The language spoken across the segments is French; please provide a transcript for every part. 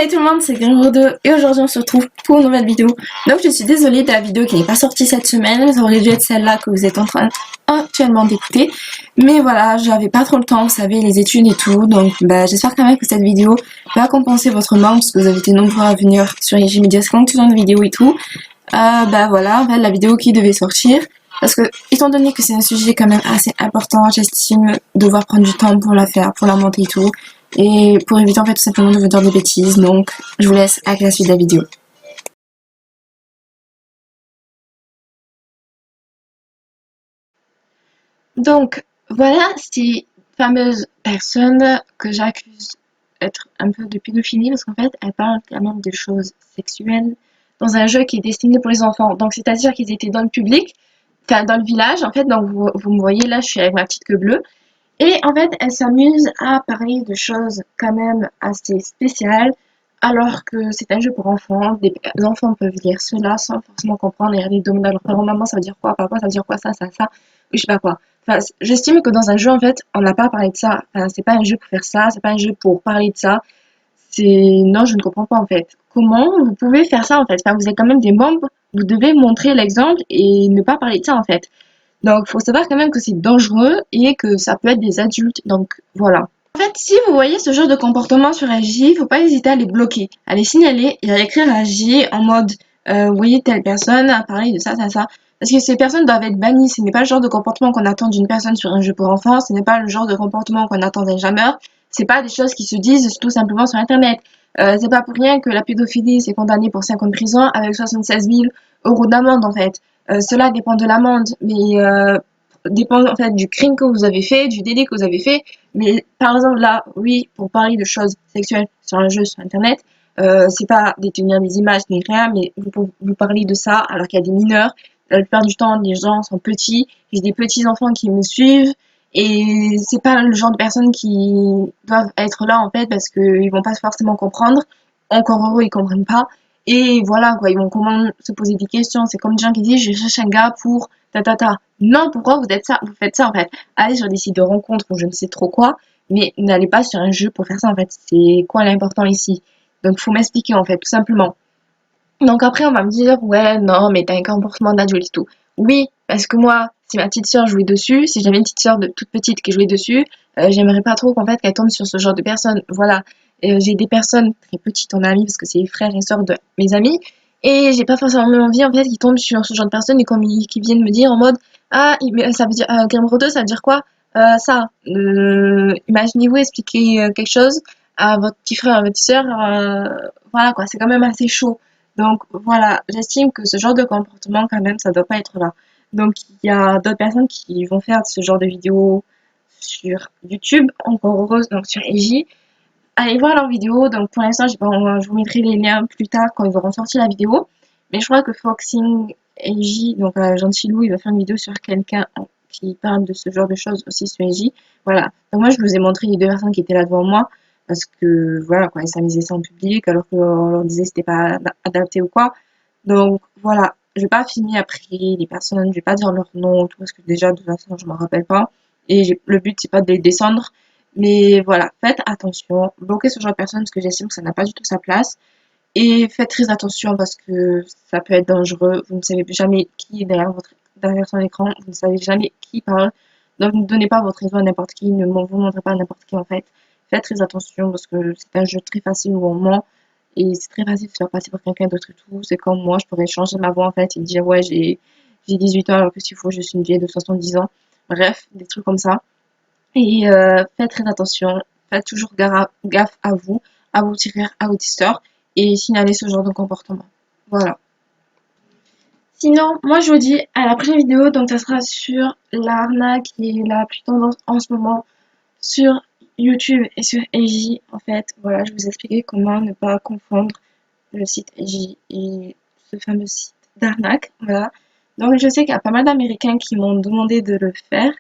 Salut tout le monde, c'est Grimaude et aujourd'hui on se retrouve pour une nouvelle vidéo. Donc je suis désolée de la vidéo qui n'est pas sortie cette semaine, ça aurait dû être celle-là que vous êtes en train actuellement d'écouter. Mais voilà, j'avais pas trop le temps, vous savez, les études et tout, donc j'espère quand même que cette vidéo va compenser votre manque parce que vous avez été nombreux à venir sur les Media de vidéos et tout. Voilà, en fait la vidéo qui devait sortir. Parce que, étant donné que c'est un sujet quand même assez important, j'estime devoir prendre du temps pour la faire, pour la monter et tout. Et pour éviter en fait tout simplement de vous dire des bêtises. Donc, je vous laisse avec la suite de la vidéo. Donc, voilà ces fameuses personnes que j'accuse d'être un peu de pédophilie parce qu'en fait, elles parlent clairement de choses sexuelles dans un jeu qui est destiné pour les enfants. Donc, c'est-à-dire qu'ils étaient dans le public, enfin dans le village en fait. Donc, vous me voyez là, je suis avec ma petite queue bleue. Et en fait, elle s'amuse à parler de choses quand même assez spéciales, alors que c'est un jeu pour enfants. Des enfants peuvent lire cela sans forcément comprendre et aller demander à leur parents, maman, ça veut dire quoi, papa, ça veut dire quoi, ça, ou je sais pas quoi. Enfin, j'estime que dans un jeu, en fait, on n'a pas à parler de ça. Enfin, c'est pas un jeu pour faire ça, c'est pas un jeu pour parler de ça. Non, je ne comprends pas, en fait. Comment vous pouvez faire ça, en fait? Enfin, vous êtes quand même des membres, vous devez montrer l'exemple et ne pas parler de ça, en fait. Donc, il faut savoir quand même que c'est dangereux et que ça peut être des adultes. Donc, voilà. En fait, si vous voyez ce genre de comportement sur AJ, faut pas hésiter à les bloquer, à les signaler et à écrire à AJ en mode vous voyez telle personne a parlé de ça, ça, ça. Parce que ces personnes doivent être bannies. Ce n'est pas le genre de comportement qu'on attend d'une personne sur un jeu pour enfants. Ce n'est pas le genre de comportement qu'on attend d'un jammeur. C'est pas des choses qui se disent tout simplement sur Internet. C'est pas pour rien que la pédophilie s'est condamnée pour 5 ans de prison avec 76 000 euros d'amende en fait. Cela dépend de l'amende, mais dépend en fait du crime que vous avez fait, du délit que vous avez fait. Mais par exemple là, oui, pour parler de choses sexuelles sur un jeu sur Internet, c'est pas détenir des images ni rien, mais vous parlez de ça alors qu'il y a des mineurs. La plupart du temps, les gens sont petits, j'ai des petits enfants qui me suivent. Et c'est pas le genre de personnes qui doivent être là en fait parce qu'ils vont pas forcément comprendre. Encore heureux, ils comprennent pas. Et voilà quoi, ils vont comment se poser des questions. C'est comme des gens qui disent je cherche un gars pour ta ta ta. Non, pourquoi vous faites ça en fait? Allez sur des sites de rencontres ou je ne sais trop quoi, mais n'allez pas sur un jeu pour faire ça en fait. C'est quoi l'important ici? Donc faut m'expliquer en fait, tout simplement. Donc après, on va me dire, ouais, non, mais t'as un comportement d'adulte et tout. Oui, parce que moi, si ma petite sœur jouait dessus, si j'avais une petite sœur de toute petite qui jouait dessus, j'aimerais pas trop qu'en fait qu'elle tombe sur ce genre de personnes. Voilà. J'ai des personnes très petites en amis parce que c'est les frères et sœurs de mes amis. Et j'ai pas forcément envie en fait qu'ils tombent sur ce genre de personnes et qui viennent me dire en mode ah mais ça veut dire Grimro 2 ça veut dire quoi ça imaginez-vous expliquer quelque chose à votre petit frère à votre petite sœur voilà quoi, c'est quand même assez chaud. Donc voilà, j'estime que ce genre de comportement quand même, ça doit pas être là. Donc il y a d'autres personnes qui vont faire ce genre de vidéos sur YouTube, encore heureuse, donc sur EJ. Allez voir leurs vidéos, donc pour l'instant je vous mettrai les liens plus tard quand ils auront sorti la vidéo. Mais je crois que Foxing EJ, donc Gentilou, il va faire une vidéo sur quelqu'un qui parle de ce genre de choses aussi sur EJ. Voilà, donc moi je vous ai montré les deux personnes qui étaient là devant moi parce que voilà quoi, ils s'amusaient ça en public alors qu'on leur disait que c'était pas adapté ou quoi. Donc voilà, je vais pas filmer après les personnes, je vais pas dire leur nom tout parce que déjà de toute façon je m'en rappelle pas et le but c'est pas de les descendre, mais voilà, faites attention, bloquez ce genre de personnes parce que j'estime que ça n'a pas du tout sa place et faites très attention parce que ça peut être dangereux, vous ne savez jamais qui est derrière son écran, vous ne savez jamais qui parle, donc ne donnez pas votre réseau à n'importe qui, ne vous montrez pas à n'importe qui en fait. Faites très attention parce que c'est un jeu très facile où on ment et c'est très facile de se faire passer pour quelqu'un d'autre et tout. C'est comme moi, je pourrais changer ma voix en fait et dire ouais, j'ai 18 ans alors que s'il faut, je suis une vieille de 70 ans. Bref, des trucs comme ça. Et faites très attention, faites toujours gaffe à vos tireurs, à vos testeurs et signaler ce genre de comportement. Voilà. Sinon, moi je vous dis à la prochaine vidéo, donc ça sera sur l'arnaque qui est la plus tendance en ce moment sur YouTube et sur EJ. En fait, voilà, je vous expliquer comment ne pas confondre le site EJ et ce fameux site d'arnaque. Voilà. Donc je sais qu'il y a pas mal d'Américains qui m'ont demandé de le faire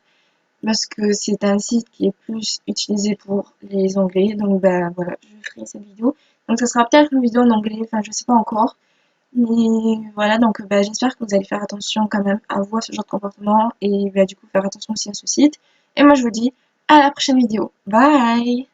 parce que c'est un site qui est plus utilisé pour les Anglais. Donc voilà, je ferai cette vidéo. Donc ça sera peut-être une vidéo en anglais, enfin je sais pas encore. Mais voilà, donc j'espère que vous allez faire attention quand même à vous, à ce genre de comportement et du coup faire attention aussi à ce site. Et moi je vous dis à la prochaine vidéo. Bye!